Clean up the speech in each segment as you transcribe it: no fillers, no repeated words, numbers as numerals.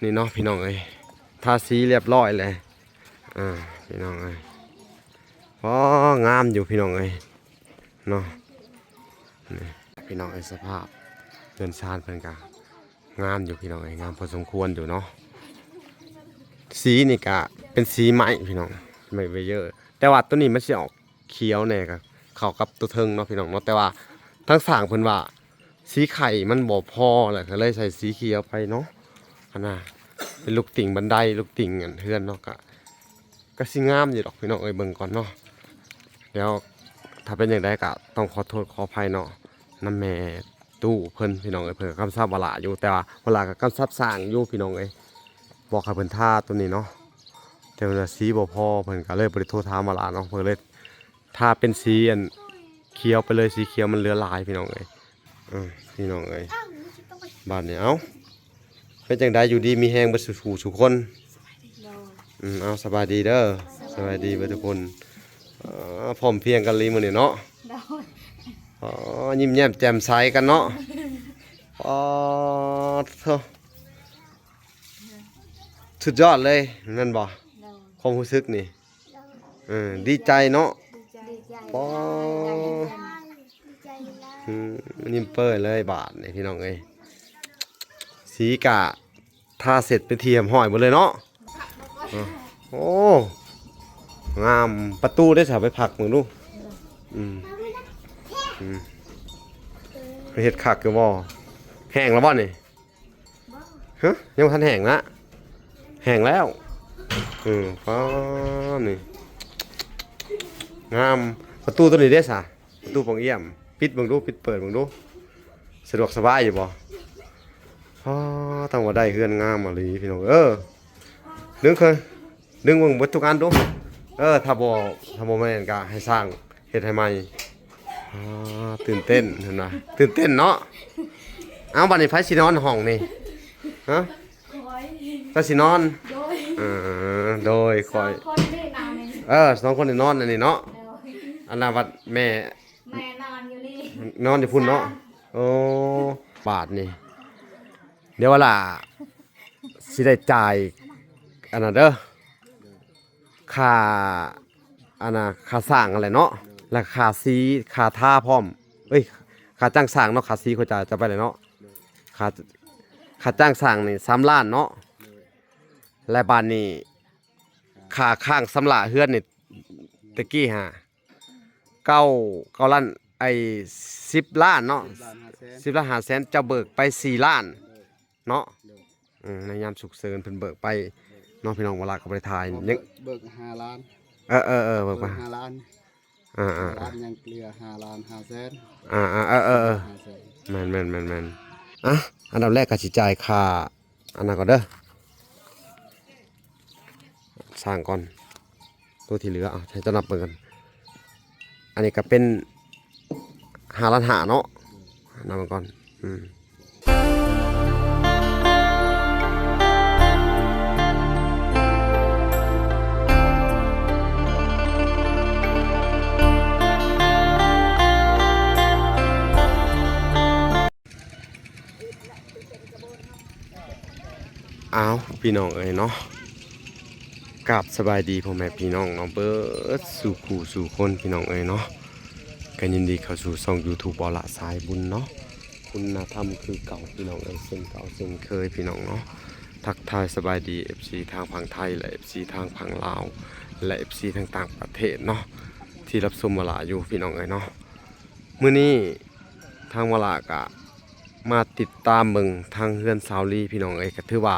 นี่เนาะพี่น้องเอ้ยทาสีเรียบร้อยเลยพี่น้องเอ้ยพองามอยู่พี่น้องเอ้ยเนาะนี่พี่น้องเอ้ยสภาพเดินชานเพิ่นกะงามอยู่พี่น้องเอ้ยงามพอสมควรอยู่เนาะสีนี่กะเป็นสีไม้พี่น้องไม่ไปเยอะแต่ว่าตัวนี้มันสิออกเขียวแน่ก็เข้ากับตัวเทิงเนาะพี่น้องเนาะแต่ว่าทั้งสร้างเพิ่นว่าสีไข่มันบ่พอแหละก็เลยใส่สีเขียวไปเนาะอันน่ะเป็นลูกติ่งบันไดลูกติ่งอันเฮือนเนาะก็สิงามอยู่ดอกพี่น้องเอ้ยเบิ่งก่อนเนาะแล้วถ้าเป็นอย่างไรก็ต้องขอโทษขออภัยเนาะน้ำแม่ตู้เพิ่นพี่น้องเอ้ยเพิ่นกำซับเวลาอยู่แต่ว่าเวลาก็กำซับสร้างอยู่พี่น้องเอ้ยบอกให้เพิ่นท่าตัวนี้เนาะแต่ว่าสีบ่พอเพิ่นก็เลยบ่ได้โทรถามเวลาเนาะเพิ่นเลยถ้าเป็นสีอันเขียวไปเลยสีเขียวมันเหลือหลายพี่น้องเอ้ยพี่น้องเอ้ยบ้านนี้เอ้าเป็นจังไดอยู่ดีมีแฮงบ่สู่คนเอาสบายดีเด้อสบายดีเบิดทุกคนพร้อมเพรียงกันลีมื้อนี้เนาะยิ้มแย้มแจ่มใสกันเนาะสุดยอดเลยนั่นบ่ความรู้สึกนี่ดีใจเนาะยิ้มเป้ยเลยบาทนี่พี่น้องเอ้ยสีกะทาเสร็จไปเทียมห้อยหมดเลยเนาะโอ้งามประตูได้สาไปผักมึงดูไปเห็ดขักคือบ่แห้งแล้วบ่นี่ฮะยังทันแห้งนะแห้งแล้วฟ้านี่งามประตูตัวนี้ได้สาประตูปองเยี่ยมปิดมึงดูปิดเปิดมึงดูสะดวกสบายอยู่บ่ต้องว่าได้เฮือนงามมาเลยพี่น้องดึงเคยดึงมึงเบิดทุกอันดูถ้าบ่แม่นก็ให้สร้างเฮ็ดให้ใหม่ตื่นเต้นเห็นไหมตื่นเต้นเนาะเอาบัดนี้ไฟสินอนห้องนี่ฮะก็สินอนโดยคอยสองคนนี่นอนอันนี้เนาะอันนั้นวัดแม่นอนอยู่นี่นอนอยู่พุ่นเนาะโอ้บาทนี่เดี๋ยวเวลาสิได้จ่ายอันนั้นเด้อค่าอันน่ะค่าสร้างอะไรเนาะและค่าสีค่าท่าพร้อมค่าจ้างสร้างเนาะค่าสีเขาจะไปเลยเนาะค่าจ้างสร้างนี่3 ล้านเนาะและบ้านนี้ค่าข้างสำลาเฮือนนี่ตะกี้9 ล้าน10 ล้านเนาะ10 ล้าน5 แสนจะเบิกไป4 ล้านเนาะในยามฉุกเฉินเพิ่นเบิกไปน้องพี่น้องเวลาเขาไปถ่ายยังเบิก5 ล้านเบิกไป5 ล้านล้านยังเหลือ5 ล้าน5 แสนแม่นอันดับแรกก็สิจ่ายค่าอันนั้นก่อนเด้อสร้างก่อนตัวที่เหลือใช้จะนับเบิ่งกันอันนี้ก็เป็น5 ล้าน 5เนาะนับมันก่อนพี่น้องเอ้ยเนาะกราบสบายดีพ่อแม่พี่น้องเนาะเบิดสู่คู่สู่คนพี่น้องเอ้ยเนาะกันยินดีเข้าสู่ช่อง YouTube บ่ละสายบุญเนาะคุณธรรมคือเก่าพี่น้องเอ้ยเส้นเก่าเส้นเคยพี่น้องเนาะทักทายสบายดี FC ทางฝั่งไทยและ FC ทางฝั่งลาวและ FC ทางต่างประเทศเนาะที่รับชมเวลาอยู่พี่น้องเอ้ยเนาะมื้อนี้ทางเวลากะมาติดตามเบิ่งทางเฮือนสาวลีพี่น้องเอ้ยก็ถือว่า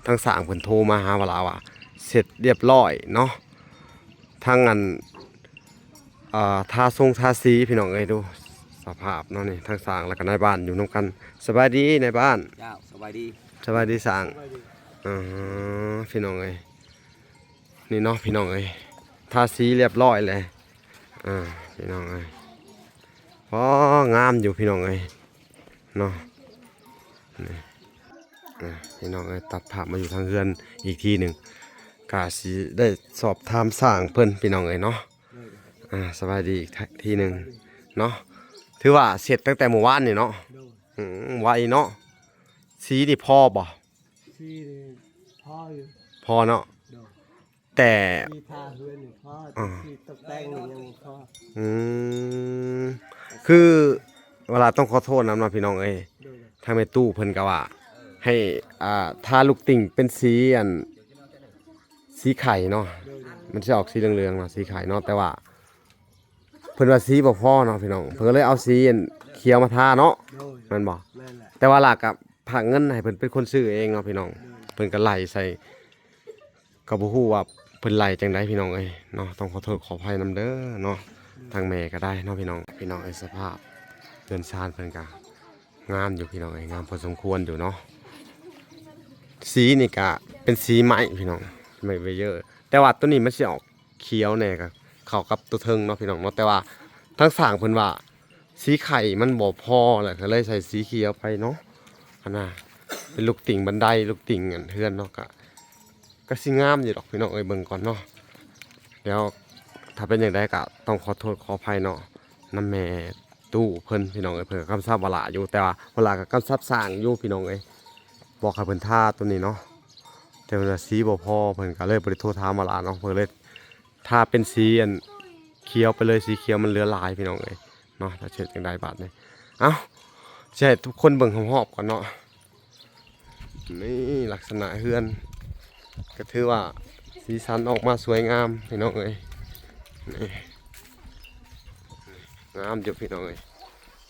ทางสร้างเพิ่นโทรมาหาเวลาว่าเสร็จเรียบร้อยเนาะทางอันทาทาสีพี่น้องเอ้ยดูสภาพเนาะนี่ทางสร้างแล้วก็นายบ้านอยู่นำกันสบายดีนายบ้านสบายดีสร้างพี่น้องเอ้ยนี่เนาะพี่น้องเอ้ยทาสีเรียบร้อยเลยพี่น้องเอ้ยงามอยู่พี่น้องเอ้ยเนาะนี่พี่น้องตัดภาพมาอยู่ทางเรือนอีกทีหนึ่งกาสีได้สอบถามสร้างเพิ่นพี่น้องเนาะสบายดีอีกทีหนึ่งเนาะถือว่าเสร็จตั้งแต่เมื่อวานนี่เนาะไวเนาะสีนี่พอบ่สี ซีนี่พ่ออยู่ พอเนาะ โดย แต่ ซีทาเฮือนนี่พ่อซีตกแต่งนี่ยังพ่อ อืมคือเวลาต้องขอโทษนะพี่น้องเอ้ย โดย ทางในตู้เพิ่นก็ว่า ให้ทาลูกติ่งเป็นสีสีไข่เนาะ โดย มันจะออกสีเหลืองๆเนาะสีไข่เนาะแต่ว่าเพิ่นว่าสีบ่พอเนาะพี่น้องเพิ่นก็เลยเอาสีเขียวมาทาเนาะ โดย แม่นบ่ แม่นแหละ แต่ว่าหลักกับผักเงินให้เพิ่นเป็นคนซื้อเองเนาะพี่น้องเพิ่นก็ไล่ใส่ก็บ่ฮู้ว่าเพิ่นไล่จังไดพี่น้องเอ้ยเนาะต้องขอโทษขออภัยนำเด้อเนาะทางแม่ก็ได้เนาะพี่น้องไอ้สภาพเรือนชานเพิ่นก็งามอยู่พี่น้องเอ้ยงามพอสมควรอยู่เนาะสีนี่ก็เป็นสีไหม้พี่น้องไม่ไปเยอะแต่ว่าตัวนี้มันสิออกเขียวแน่ก็เข้ากับตัวเทิงเนาะพี่น้องเนาะแต่ว่าทั้งสร้างเพิ่นว่าสีไข่มันบ่พอแหละก็เลยใส่สีเขียวไปเนาะอันน่ะเป็นลูกติ่งบันไดลูกติ่งอันเฮือนเนาะก็สิงามอยู่ดอกพี่น้องเอ้ยเบิ่งก่อนเนาะแล้วถ้าเป็นอย่างใดก็ต้องขอโทษขออภัยเนาะน้ำแม่ตู้เพิ่นพี่น้องเอ้ยเพิ่นก็กำชับเวลาอยู่แต่ว่าเวลาก็กำชับสร้างอยู่พี่น้องเอ้ยบอกให้เพิ่นท่าตัวนี้เนาะแต่เวลาสีบ่พอเพิ่นก็เลยบ่ได้โทรถามเวลาเนาะเพิ่นเลยถ้าเป็นสีอันเขียวไปเลยสีเขียวมันเหลือหลายพี่น้องเอ้ยเนาะถ้าเช็ดจังไดบาดนี้เอ้าสิให้ทุกคนเบิ่งหอบๆก่อนเนาะนี่ลักษณะเฮือนก็ถือว่าสีสันออกมาสวยงามพี่น้องเอ้ยนี่งามอยู่พี่น้องเอ้ย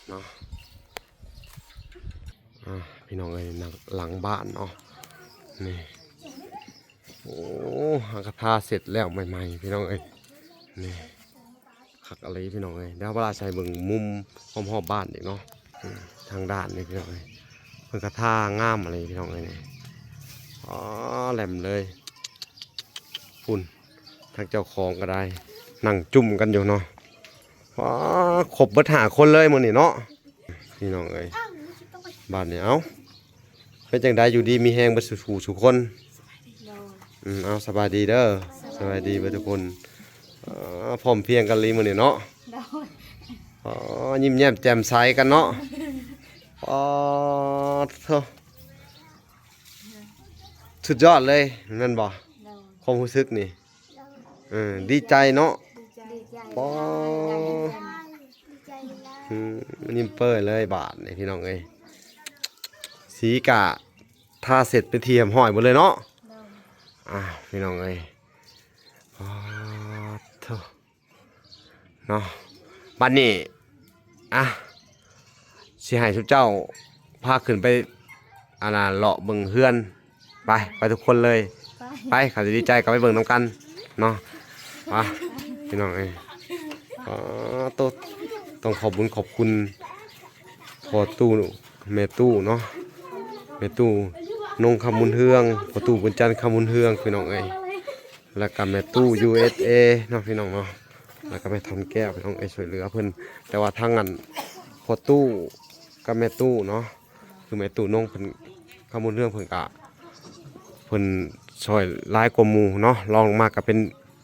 เนาะพี่น้องเอ้ยหลังบ้านเนาะนี่โอ้กระทาเสร็จแล้วใหม่ๆพี่น้องเอ้ยนี่ขักอะไรพี่น้องเอ้ยเดี๋ยวเวลาใส่เบิ่งมุมหอมๆบ้านอีกเนาะทางด้านนี่พี่น้องเอ้ยเพิ่นกระทางามอะไรพี่น้องเอ้ยนี่อ๋อแหลมเลยฝุ่นทางเจ้าของก็ได้นั่งจุ่มกันอยู่เนาะว้าครบเบิดหาคนเลยมื้อนี้เนาะพี่น้องเอ้ยบ้านนี้เอ้าเป็นจังไดอยู่ดีมีแฮงเบ่สู่คนเอาสบายดีเด้อสบายดีเบ่ทุกคนพร้อมเพรียงกันเลยมื้อนี้เนาะยิ้มแย้มแจ่มใสกันเนาะเถอะสุดยอดเลยนั่นบ่ความรู้สึกนี่ดีใจเนาะปอนิ่มเปิ้ลเลยบาทนี่พี่น้องเอ้ยสีกะทาเสร็จเป็นเทียมห้อยหมดเลยเนาะพี่น้องเอ้ยเถอะเนาะบัดนี้สิให้ทุกเจ้าพาขึ้นไปเลาะเบิ่งเฮือนไปทุกคนเลยไปเขาจะดีใจก็ไปเบิ่งนำกันเนาะพี่น้องเอ้ยต้องขอบคุณพอตู้แม่ตู้เนาะแม่ตู้นงคำมุนเฮืองพอตู้บุญจันทร์คำมุนเฮืองพี่น้องเอ้ยแล้วก็แม่ตู้ USA เนาะพี่น้องเนาะแล้วก็แม่ทำแก้วพี่น้องเอ้ยช่วยเหลือเพิ่นแต่ว่าทางนั้นพอตู้กับแม่ตู้เนาะคือแม่ตู้นงเพิ่นคำมุนเฮืองเพิ่นกะเพิ่นช่วยหลายกว่าหมู่เนาะรองลงมาก็เป็น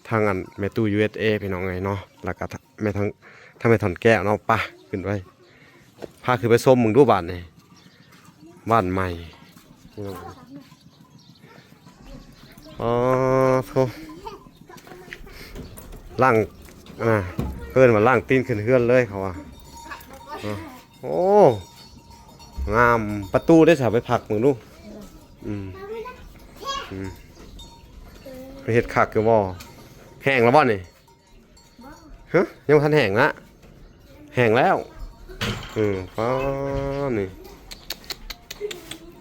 ทางอันแม่ตู้ USA พี่น้องไงเนาะแล้วก็แม่แม่ถอนแก้วเนาะป่ะขึ้นไปพาขึ้นไปส้มมึงดูบ้านนี่บ้านใหม่โธ่ล่างเกินมาล่างตีนขึ้นเฮือนเลยเขาว่าโอ้งามประตูได้สาไปผักมึงดูไปเห็ดขักคือบ่แห้งแล้วบ่นี่ฮะยังทันแห้งละแห้งแล้วฟ้านี่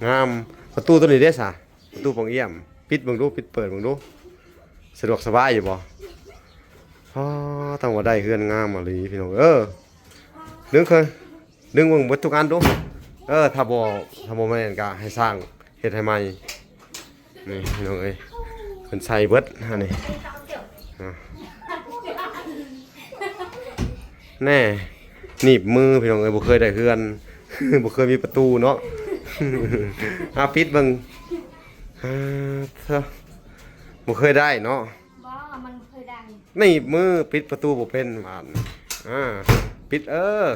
งามประตูตัวนี้ได้สะประตูปองเอี่ยมปิดเบิ่งดูปิดเปิดเบิ่งดูสะดวกสบายอยู่บ่ต้องว่าได้เฮือนงามอ่ะลีพี่น้องดึงเบิ่งเบิดทุกอันดูถ้าบ่แม่นก็ให้สร้างเฮ็ดให้ใหม่นี่พี่น้องเอ้ยเพิ่นใส่เบิดอันนี้แน่หนีบมือพี่น้องเอ้ยบ่เคยได้เฮือน บ่เคยมีประตูเนาะ ปิดเบิ่งบ่เคยได้เนาะมันเคยได้ หนีบมือปิดประตูบ่เป็นบาดปิด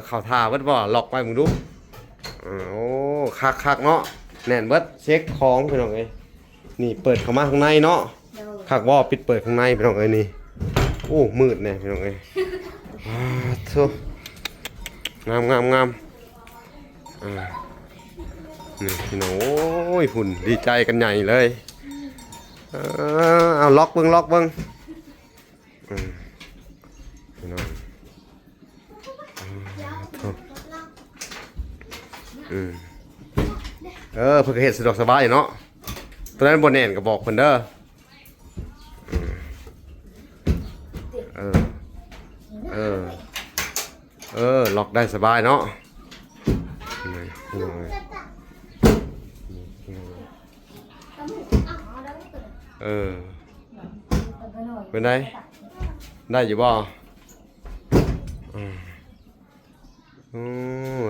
เข้าท่าเบิดบ่ล็อกไว้มึงดูโอ้คักๆเนาะแน่นเบิดเช็คของพี่น้องเอ้ย นี่เปิดเข้ามาข้างในเนาะคักว่าปิดเปิดข้างในพี่น้องเอ้ยนี่โอ้มืดแน่พี่น้องเอ้ยว้าโธ่งามนี่พี่น้องโอ้ยหุ่นดีใจกันใหญ่เลยเอาล็อกเบิ่งพี่น้องโธ่เพิ่นก็เฮ็ดสะดวกสบายเนาะตัวนั้นบ่แน่นก็บอกเพิ่นเด้อล็อกได้สบายเนาะเป็นไงได้อยู่บ่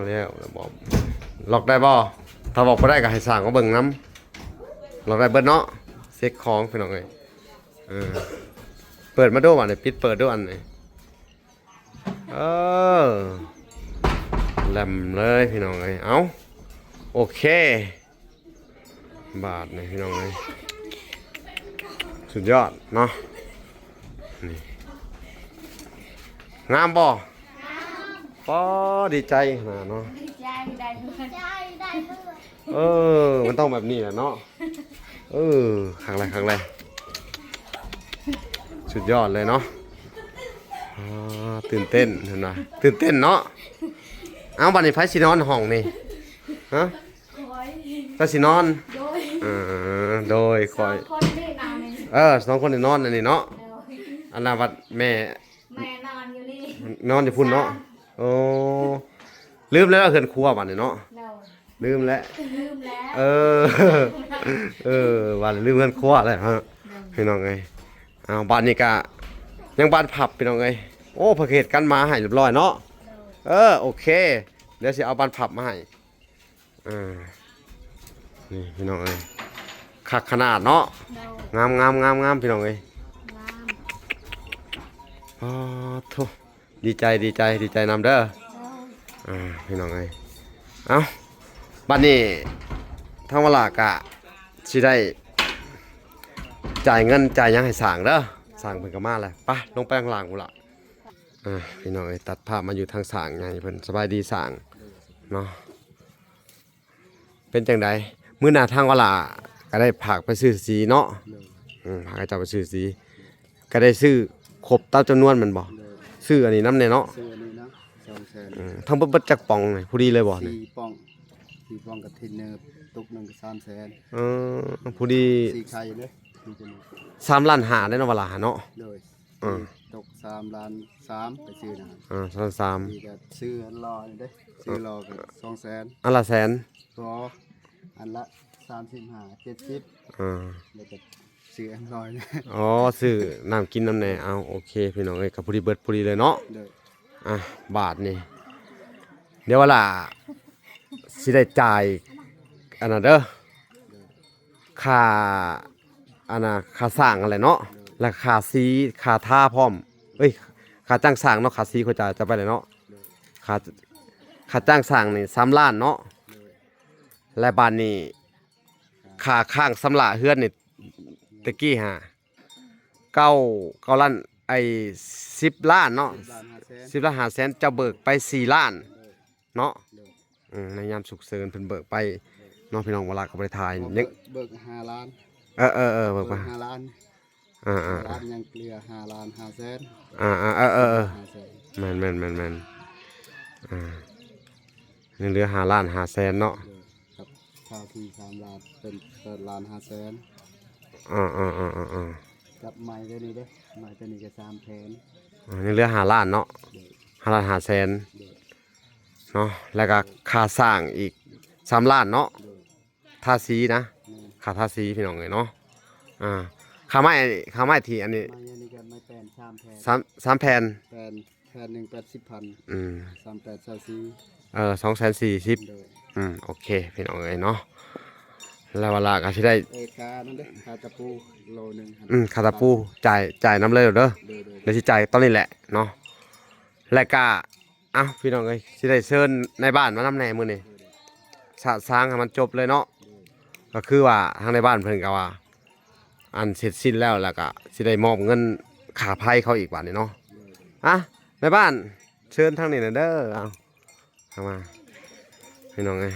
แล้วบอกล็อกได้บ่ถ้าบอกบ่ได้ก็ให้สั่งก็เบิ่งน้ำล็อกได้เบิดเนาะเซ็กของพี่น้องเอ้ยเปิดมาดูอันนี้ปิดเปิดดูอันนี้แหลมเลยพี่น้องเอ้ยเอาโอเคบาทนี่พี่น้องเอ้ยสุดยอดเนาะนี่งามบ่ป้อดีใจนะเนาะได้เพื่อนมันต้องแบบนี้แหละเนาะครั้งแรกสุดยอดเลยเนาะตื่นเต้นเห็นไหมตื่นเต้นเนาะเอาบัดนี้ไผสินอนห้องนี่ฮะก็สินอนโดยคอยสองคนนี่นอนอันนี้เนาะอันนั้นวัดแม่นอนอยู่นี่นอนอยู่พุ่นเนาะโอ้ลืมแล้วเฮือนครัวบัดนี้เนาะลืมแล้ววันลืมเฮือนครัวแล้วฮะพี่น้องเอ้ยบ้านนี้ก็ยังบ้านผับพี่น้องเอ้ยโอ้ประเขตกันมาให้เรียบร้อยเนาะโอเคเดี๋ยวสิเอาบ้านผับมาให้นี่พี่น้องเอ้ยคักขนาดเนาะงามพี่น้องเอ้ยโธ่ดีใจนำเด้อพี่น้องเอ้ยเอาบัดนี้ทางเวลากะสิได้จ่ายเงินจ่ายยังให้สั่งเด้อสั่งเพิ่นก็มาแล้วไปลงไปข้างล่างพุ่นล่ะพี่น้องเอ้ยตัดภาพมาอยู่ทางสั่งไงเพิ่นสบายดีสั่งเนาะเป็นจังไดมื้อหน้าทางเวลาก็ได้ผากไปซื้อสีเนาะผากให้เจ้าไปซื้อสีก็ได้ซื้อครบตามจำนวนมันบ่ซื้ออันนี้นำแน่เนาะซื้ออันนี้นะ200,000ทั้งเบิดจักป่องนี่ผู้ดีเลยบ่นี่4 ป่องกับทินเนอร์ตุกนึงก็300,000ผู้ดี4ไข่เด้3.5 ล้านได้เนาะเวลาเนาะเลยตก3.3 ล้านไปซื้อนะ3.3นี่ก็ซื้ออันรอนี่เด้ซื้อรอก็200,000อันละแสนรออันละ35 70แล้วก็ซื้ออันรอนี่ซื้อน้ำกินน้ำแหน่เอาโอเคพี่น้องเอ้ยกับผู้ดีเบิดผู้ดีเลยเนาะบาทนี่เดี๋ยวเวลาสิได้จ่ายอันนั้นเด้อค่าอันน่ะค่าสร้างอะไรเนาะและค่าสีค่าท่าพร้อมค่าจ้างสร้างเนาะค่าสีเขาจะไปเลยเนาะค่าจ้างสร้างนี่3 ล้านเนาะและบ้านนี้ค่าข้างสำหรับเฮือนนี่ตะกี้9 ล้าน10 ล้านเนาะ10 ล้าน5 แสนจะเบิกไป4 ล้านเนาะในยามฉุกเฉินเพิ่นเบิกไปน้องพี่น้องเวลาก็ไปถ่ายยังเบิก5 ล้านเบิกไป5 ล้านล้านยังเหลือ5 ล้าน5 แสนแม่นยังเหลือ5 ล้าน5 แสนเนาะกับค่าที่3 ล้านเป็น8 ล้าน5 แสนกับไม้ตัวนี้เด้ไม้ตัวนี้ก็3,000ยังเหลือ5 ล้านเนาะ5 ล้าน5 แสนเนาะแล้วก็ค่าสร้างอีก3 ล้านเนาะทาสีนะค่าทาสีพี่น้องเอ้ยเนาะค่าไม้ที่อันนี้ไม่แปลน3 แผ่นแผ่นหนึ่ง80,000 240โอเคพี่น้องเอ้ยเนาะแล้วเวลาก็สิได้ค่านั่นเด้ค่าตะปูโลนึงค่าตะปูจ่ายน้ำเลยเด้อเดี๋ยวสิจ่ายตอนนี้แหละเนาะแล้วก็พี่น้องเอ้ยสิได้เชิญในบ้านมานำแหน่มื้อนี้สร้างให้มันจบเลยเนาะก็คือว่าทางในบ้านเพิ่นก็ว่า อันเสร็จสิ้นแล้วก็สิได้มอบเงินค่าไพ่เขาอีกบาทนี่เนาะอ่ะในบ้านเชิญทางนี้หน่อยเด้อเอาเข้ามาพี่น้องเอ้ย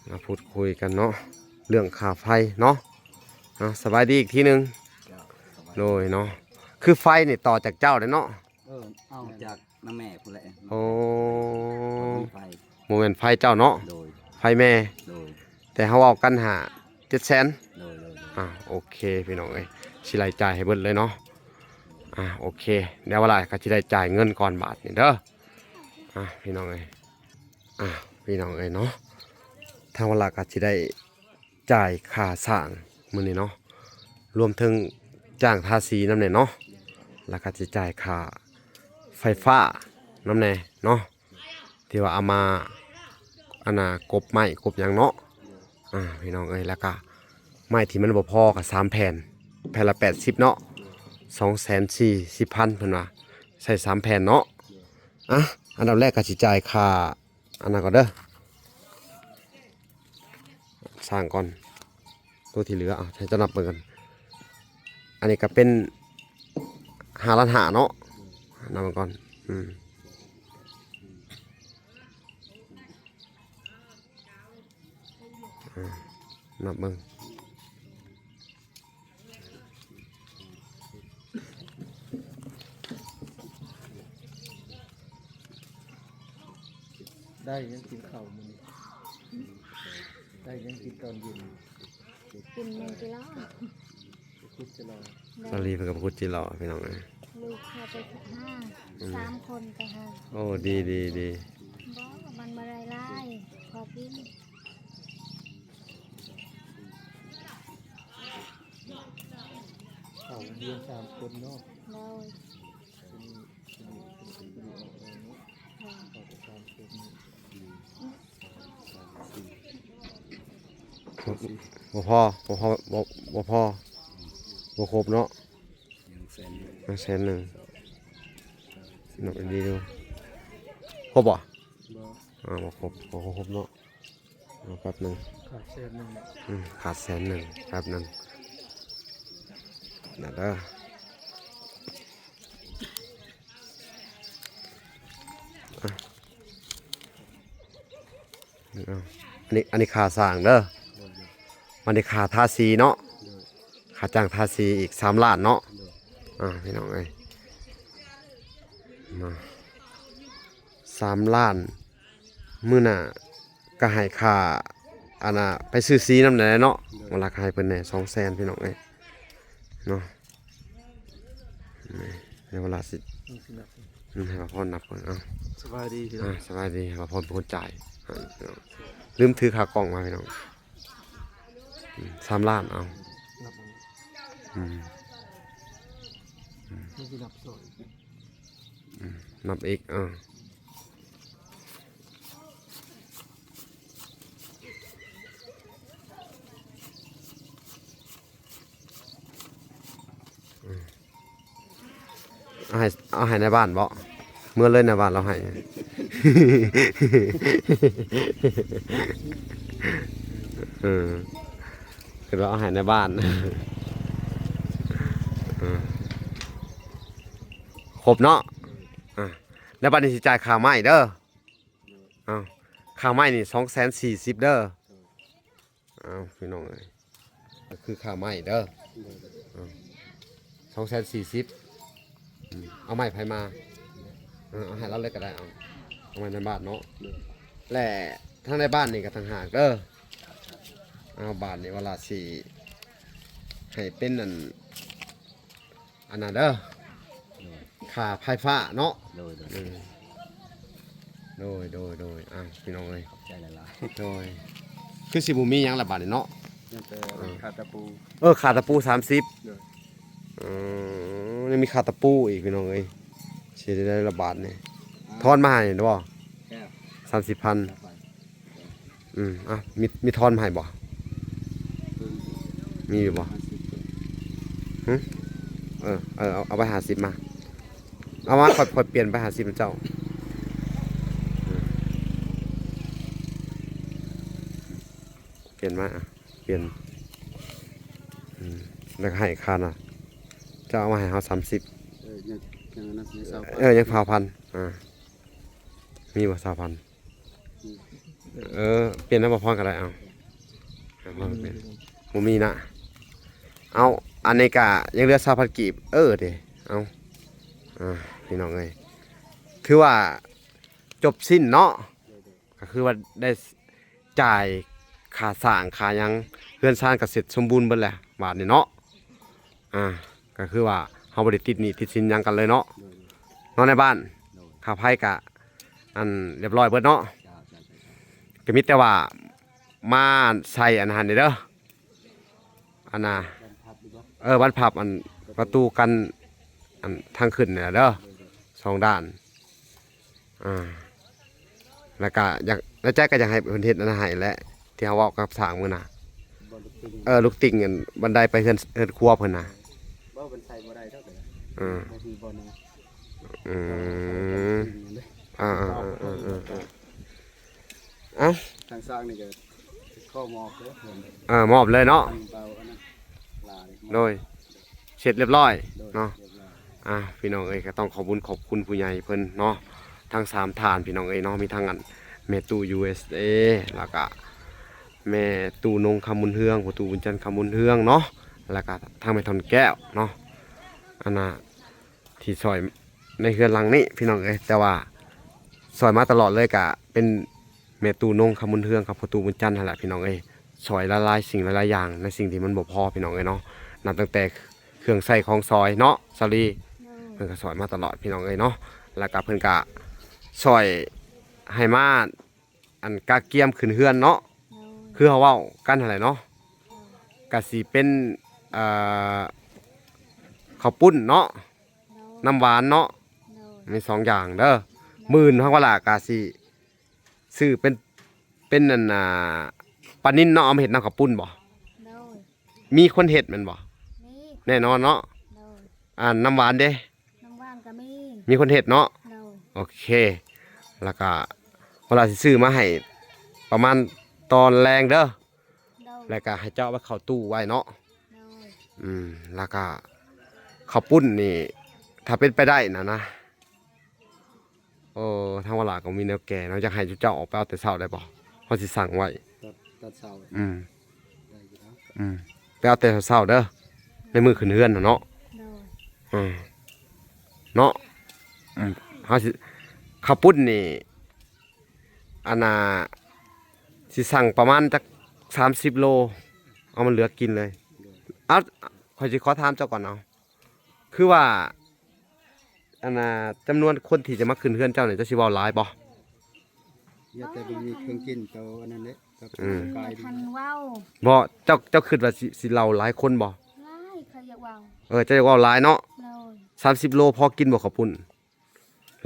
มาพูดคุยกันเนาะเรื่องค่าไฟเนาะสบายดีอีกทีหนึงโดยเนาะคือไฟนี่ต่อจากเจ้าเลยเนาะ เอาจากน้ำแม่พุ่นแหละ โอ้ ไฟ โมเมนต์ไฟเจ้าเนาะ โดย ไฟแม่ โดย แต่เขาเอากันหา700,000 โดย โอเคพี่น้องเอ้ยสิไล่จ่ายให้เบิดเลยเนาะโอเคเดี๋ยวเวลาก็สิได้จ่ายเงินก่อนบาทนี่เด้อพี่น้องเอ้ยพี่น้องเอ้ยเนาะทางเวลาก็สิได้จ่ายค่าสร้างมื้อนี้เนาะรวมถึงจ้างทาสีนำแน่เนาะแล้วก็สิจ่ายค่าไฟฟ้านำแน่เนาะที่ว่าเอามากบไม้กบหยังเนาะพี่น้องเอ้ยแล้วก็ไม้ที่มันบ่พอกับ3แผ่นละ80เนาะ240,000เพิ่นว่าใส่3แผ่นเนาะอันดับแรกก็สิจ่ายค่าอันนั้นก่อนเด้อสร้างก่อนตัวที่เหลือใช้จะนับเบิ่งกันอันนี้ก็เป็น5 ล้าน5เนาะนับมันก่อนนับเบิ่งได้ยังกินข้าวมื้อนี้ได้ยังกินตอนเย็น กิน1กิโล คุดจะรอ สาลีเพิ่นก็พูดจิหล่อพี่น้องเอ้ย ลูกพาไป15 3คนไปหา โอ้ดีบ่มันบ่ได้หลายพอกิน ข้าวเรียน3คนเนาะ โดย บ่พอบ่ครบเนาะ100,000นับดีดูครบบ่บ่ครบเนาะแป๊บนึงขาด100,000แป๊บนึงเด้ออันนี้ค่าสร้างเด้อวันนี้ค่าทาสีเนาะค่าจ้างทาสีอีก3 ล้านเนาะพี่น้องเอ้ยมา3 ล้านมื้อน่ะก็ให้ค่าอันน่ะไปซื้อสีนำได้เนาะมันราคาให้เพิ่นแน่200,000พี่น้องเอ้ยเนาะในเวลาสิให้พ่อนับก่อนสบายดี สบายดีพ่อเป็นคนจ่ายลืมถือค่ากล่องมาพี่น้อง3 ล้านนับอีกเอาให้ในบ้านบ่เมื่อเลยในบ้านเราให้คือเราเอาให้ในบ้านครบเนาะแล้วบัดนี้สิจ่ายค่าไม้เด้อค่าไม้นี่240,000เด้อพี่น้องเอ้ยก็คือค่าไม้เด้อ240,000เอาไม้ไผมาเอาให้เราเลยก็ได้เอาไว้ในบ้านเนาะและทั้งในบ้านนี่ก็ต่างหากเด้อเอาบ้านนี่เวลาสิให้เป็นอันนั้นเด้อค่าไฟฟ้าเนาะโดยพี่น้องเอ้ยใจละลาย โดยคือสิบ่มีหยังละบาดนี่เนาะ ขาตะปู ขาตะปู30นี่มีขาตะปูอีกพี่น้องเอ้ยสิได้ละบาทนี่ทอนมาให้เด้อบ่30,000มีทอนมาให้บ่มีอยู่บ่เอาไป50มาเอามาค่อยเปลี่ยนไป50เจ้าเปลี่ยนมาเปลี่ยน แล้วก็ให้ค่าน่ะเจ้าเอามาให้เฮา30 ยังนั้นมีเสา ยังพาวพันมีบ่20,000เปลี่ยนน้ำบ่พรก็ได้เอาบ่เปลี่ยนบ่มีนะเอาอันนี้ก็ยังเหลือ20,000กีบเด้เอาพี่น้องเอ้ยถือว่าจบสิ้นเนาะก็คือว่าได้จ่ายค่าสร้างค่าหยังเรือนสร้างก็เสร็จสมบูรณ์เบิดแล้วบาดนี้เนาะก็คือว่าเฮาบ่ได้ติดหนี้ติดสินหยังกันเลยเนาะนอนในบ้านค่าไผก็อันเรียบร้อยเบิดเนาะก็มีแต่ว่ามาใส่อันหันนี่เด้ออันน่ะบ้านพับอันประตูกันอันทางขึ้นเนี่ยเด้อ2ด้านแล้วก็อยากแล้วใจก็อยากให้เพิ่นเฮ็ดอันนั้นให้แหละที่เฮาเว้ากับสร้างมื้อน่ะลูกติ่งอันบันไดไปเฮือนครัวเพิ่นน่ะบ่เป็นใส่บ่ได้เท่าไหร่บ่มีบ่นะเอ้าทางสร้างนี่ก็ข้อมอบเด้อมอบเลยเนาะเบาอันนั้นโดยเสร็จเรียบร้อยเนาะพี่น้องเอ้ยก็ต้องขอบคุณผู้ใหญ่เพิ่นเนาะทั้ง3ฐานพี่น้องเอ้ยเนาะมีทั้งอันแม่ตู้ USA แล้วก็แม่ตู้นงคำมุนเฮืองพ่อตู้บุญจันทร์คำมุนเฮืองเนาะแล้วก็ทางแม่ทอนแก้วเนาะอันน่ะที่ซอยในเฮือนหลังนี้พี่น้องเอ้ยแต่ว่าซอยมาตลอดเลยก็เป็นแม่ตู้นงคำมุนเฮืองกับพ่อตู้บุญจันทร์นั่นแหละพี่น้องเอ้ยซอยละลายสิ่งละลายอย่างในสิ่งที่มันบ่พอพี่น้องเอ้ยเนาะนับตั้งแต่เครื่องใส่ของซอยเนาะซาลีเพิ่นก็ซอยมาตลอดพี่น้องเอ้ยเนาะแล้วก็เพิ่นก็ซอยให้มาอันกาเกียมขึ้นเฮือนเนาะคือเฮาเว้ากันนั่นแหละเนาะก็สิเป็นข้าวปุ้นเนาะน้ำหวานเนาะมี2อย่างเด้อ10,000ทั้งว่าล่ะก็สิซื้อเป็นนั่นปลานิ่นเนาะเอามาเฮ็ดน้ำข้าวปุ้นบ่มีคนเฮ็ดแม่นบ่แน่นอนเนาะน้ำหวานเด้น้ำหวานก็มีคนเฮ็ดเนาะโอเคแล้วก็เวลาสิซื้อมาให้ประมาณตอนแรงเด้อแล้วก็ให้เจ้าไว้เข้าตู้ไว้เนาะแล้วก็ข้าวปุ้นนี่ถ้าเป็นไปได้นะทางเวลาก็มีแนวแก่เนาะอยากให้เจ้าออกไปเอาแต่เช้าได้บ่เฮาสิสั่งไว้ตัดเช้าไปเอาแต่เช้าเด้อในมือขึ้นเฮือนเนาะเนาะเฮาสิข้าวปุ้นนี่อันน่ะสิสั่งประมาณจัก30 โลเอามันเหลือกินเลยขอยสิขอถามเจ้าก่อนเอาคือว่าอันน่ะจำนวนคนที่จะมาขึ้นเฮือนเจ้านี่จะสิเว้าหลายบ่อย่าแต่มีเครื่องกินเจ้าอันนั้นเด้ทันเว้าบ่เจ้าคิดว่าสิเล่าหลายคนบ่หลายเขาอยากเว้าเจ้าอยากเว้าหลายเนาะ30 โลพอกินบ่ข้าวปุ้น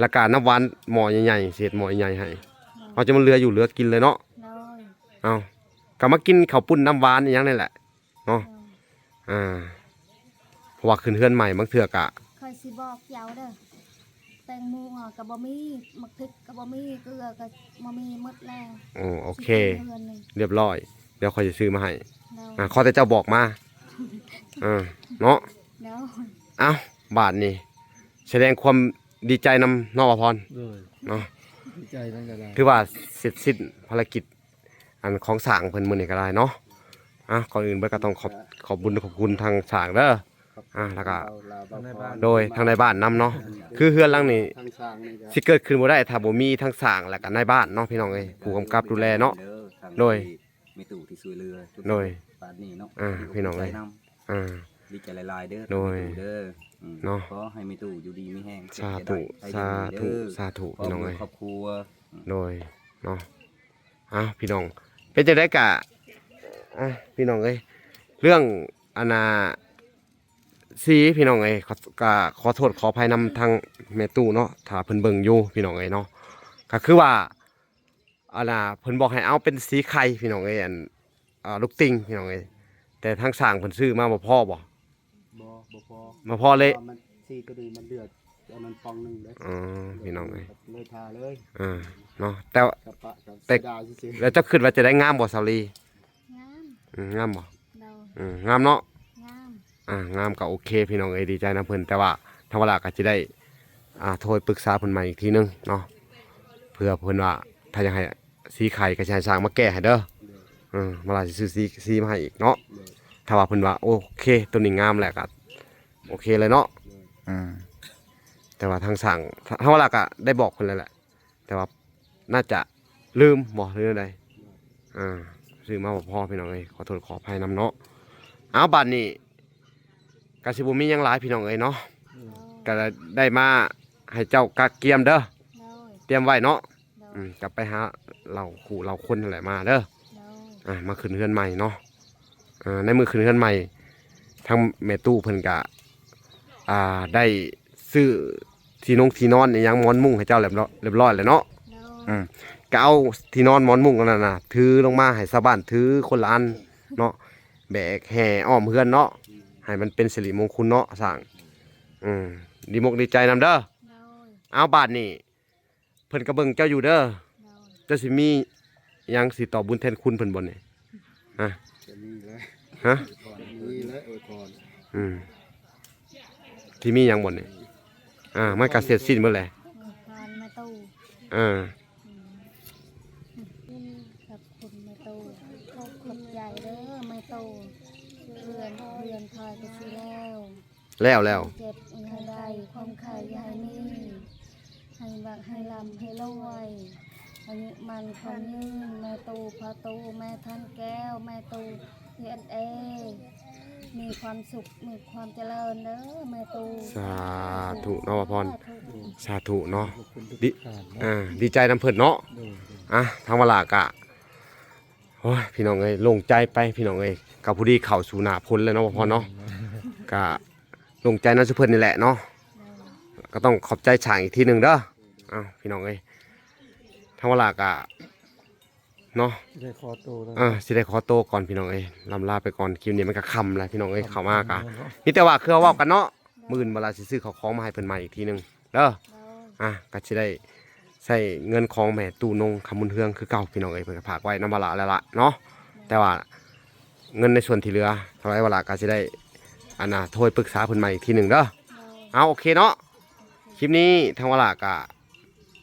แล้วก็น้ำหวานหม้อใหญ่ๆเศษหม้อใหญ่ให้เอาจะมันเหลืออยู่เหลือกินเลยเนาะเอาก็มากินข้าวปุ้นน้ำหวานอย่างนี่แหละเนาะเพราะว่าขึ้นเฮือนใหม่บางเทื่อกะเคยสิบอกเจ้าเด้อแตงโมกับบะหมี่มักพริกกับบะหมี่เกลือกับบะหมี่หมดแล้วโอเคเรียบร้อยเดี๋ยวคอยจะซื้อมาให้ขอแต่เจ้าบอกมาเนาะเอาบาทนี่แสดงความดีใจนำน้องอภรเนาะดีใจนั่นก็ได้ถือว่าเสร็จสิ้นภารกิจอันของสร้างเพิ่นมื้อนี้ก็ได้เนาะก่อนอื่นเบิดก็ต้องขอบคุณทางสร้างเด้อแล้วก็โดยทางในบ้านนำเนาะคือเฮือนหลังนี้สิเกิดขึ้นบ่ได้ถ้าบ่มีทั้งสร้างและก็ในบ้านเนาะพี่น้องเอ้ยผู้กำกับดูแลเนาะโดยมีตู่ที่ช่วยเรือโดยป่านนี้เนาะพี่น้องเอ้ยดีใจหลายๆเด้อโดยเนาะขอให้มีตู่อยู่ดีมีแห้งสาธุพี่น้องเอ้ยครอบครัวโดยเนาะพี่น้องเป็นจังได๋กะพี่น้องเอ้ยเรื่องอนาสีพี่น้องเอ้ยก็ขอโทษขออภัยนำทางแม่ตู้เนาะถ้าเพิ่นเบิ่งอยู่พี่น้องเอ้ยเนาะก็คือว่าเพิ่นบอกให้เอาเป็นสีไข่พี่น้องเอ้ยลูกติ่งพี่น้องเอ้ยแต่ทางสร้างเพิ่นซื้อมาบ่พอบ่พอเลยมันสีตัวนี้มันเดือดเอามันปองนึงเด้พี่น้องเอ้ยเลยทาเลยเนาะแต่แล้วเจ้าคิดว่าจะได้งามบ่ซาลีงามบ่งามเนาะ งามก็โอเคพี่น้องเอ้ยดีใจนะเพิ่นแต่ว่าทางเวลาก็สิได้โทรปรึกษาเพิ่นใหม่อีกทีนึงเนาะเพื่อเพิ่นว่าถ้าอยากให้สีไข่ก็สิให้สร้างมาแก้ให้เด้อเวลาสิซื้อสีมาให้อีกเนาะถ้าว่าเพิ่นว่าโอเคตัวนี้งามแหละก็โอเคเลยเนาะแต่ว่าทางสั่งทางเวลาก็ได้บอกเพิ่นแล้วแหละแต่ว่าน่าจะลืมบ่หรือใดซื้อมาบ่พอพี่น้องเอ้ยขอโทษขออภัยนำเนาะเอาบัดนี้ก็สิบ่มีหยังหลายพี่น้องเอ้ยเนาะก็ได้มาให้เจ้ากักเกียมเด้อ โดย เตรียมไว้เนาะ โดย กลับไปหาเราขู่เราคนนั่นแหละมาเด้อ โดย มาขึ้นเฮือนใหม่เนาะในมือขึ้นเฮือนใหม่ทั้งแม่ตู้เพิ่นก็ได้ซื้อที่นอนอีหยังหมอนมุ้งให้เจ้าเรียบร้อยแล้วเนาะ โดย ก็เอาที่นอนหมอนมุ้งนั่นน่ะถือลงมาให้ชาวบ้านถือคนละอันเนาะแบกแห่อ้อมเฮือนเนาะให้มันเป็นสิริมงคลเนาะสร้างดีมกดีใจนำเด้อ โดย เอาบาดนี่เพิ่นก็เบิ่งเจ้าอยู่เด้อ โดย เจ้าสิมีหยังสิตอบบุญแทนคุณเพิ่นบ่นี่ จะมีแล้ว ฮะ มีแล้วอวยพร ที่มีหยังบ่นี่มันก็เสร็จสิ้นเบิดแหละ ทานแม่ตู้ อ่า กับคุณแม่ตู้ขอบใจเด้อแม่ตู้เรือนคอยไปสิแล้ว แล้ว เจ็บให้ได้ความไข่ให้มีให้บักให้ลำให้รวยอันนี้มันความยืนแม่ตู้พอตู้แม่ท่านแก้วแม่ตู้เอมีความสุขมีความเจริญเด้อแม่ตู้ สาธุเนาะว่าพรสาธุเนาะ ขอบคุณทุก ดิ ท่านเนาะ ดีใจนำเพิ่นเนาะ โดย ทางเวลากะโอ้ยพี่น้องเอ้ยโล่งใจไปพี่น้องเอ้ยกับผู้ดีเข้าสู่หน้าพ้นแล้วเนาะว่าพรเนาะกะโล่งใจนำซุเพิ่นนี่แหละเนาะก็ต้องขอบใจฉางอีกทีหนึงเด้อพี่น้องเอ้ยทางเวลากะเนาะ ได้ขอตัวแล้ว สิได้ขอโตวก่อนพี่น้องเอ้ยลำลาไปก่อนคลิปนี้มันก็ค่ำแล้วพี่น้องเอ้ยเข้ามากะนี่แต่ว่าคือเว้ากันเนาะมื้ออื่นเวลาสิซื้อข้าวของมาให้เพิ่นใหม่อีกทีหนึงเด้อก็สิได้ใส่เงินของแม่ตู้นงคำบุญเฮืองคือเก่าพี่น้องเอ้ยเพิ่นก็ฝากไว้นำเวลาแล้วล่ะเนาะแต่ว่าเงินในส่วนที่เหลือเท่าไหร่เวลาก็สิได้โทรปรึกษาเพิ่นใหม่อีกทีหนึงเด้อเอาโอเคเนาะคลิปนี้ทางเวลาก็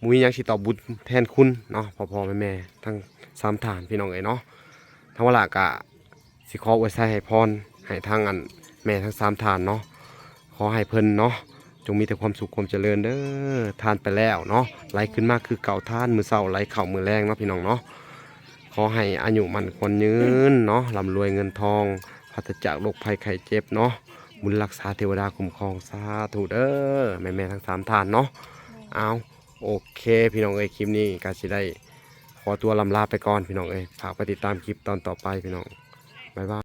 มุ้ยยังสิตอบบุญแทนคุณเนาะพ่อๆแม่ๆทั้งสามฐานพี่น้องเอ้ยเนาะทางเวลาก็สิขออวยชัยให้พรให้ทางแม่ทั้งสามฐานเนาะขอให้เพิ่นเนาะจงมีแต่ความสุขความเจริญเด้อทานไปแล้วเนาะไหลขึ้นมากคือเก่าทานมือเศร้าไหลเข่ามือแรงเนาะพี่น้องเนาะขอให้อายุมันควรยืนเนาะร่ำรวยเงินทองปราศจากโรคภัยไข้เจ็บเนาะบุญรักษาเทวดาคุ้มครองสาธุเด้อแม่ๆทั้งสามฐานเนาะเอาโอเคพี่น้องเอ้ยคลิปนี้ก็สิได้ขอตัวลำลาไปก่อนพี่น้องเอ้ยฝากไปติดตามคลิปตอนต่อไปพี่น้องบ๊ายบาย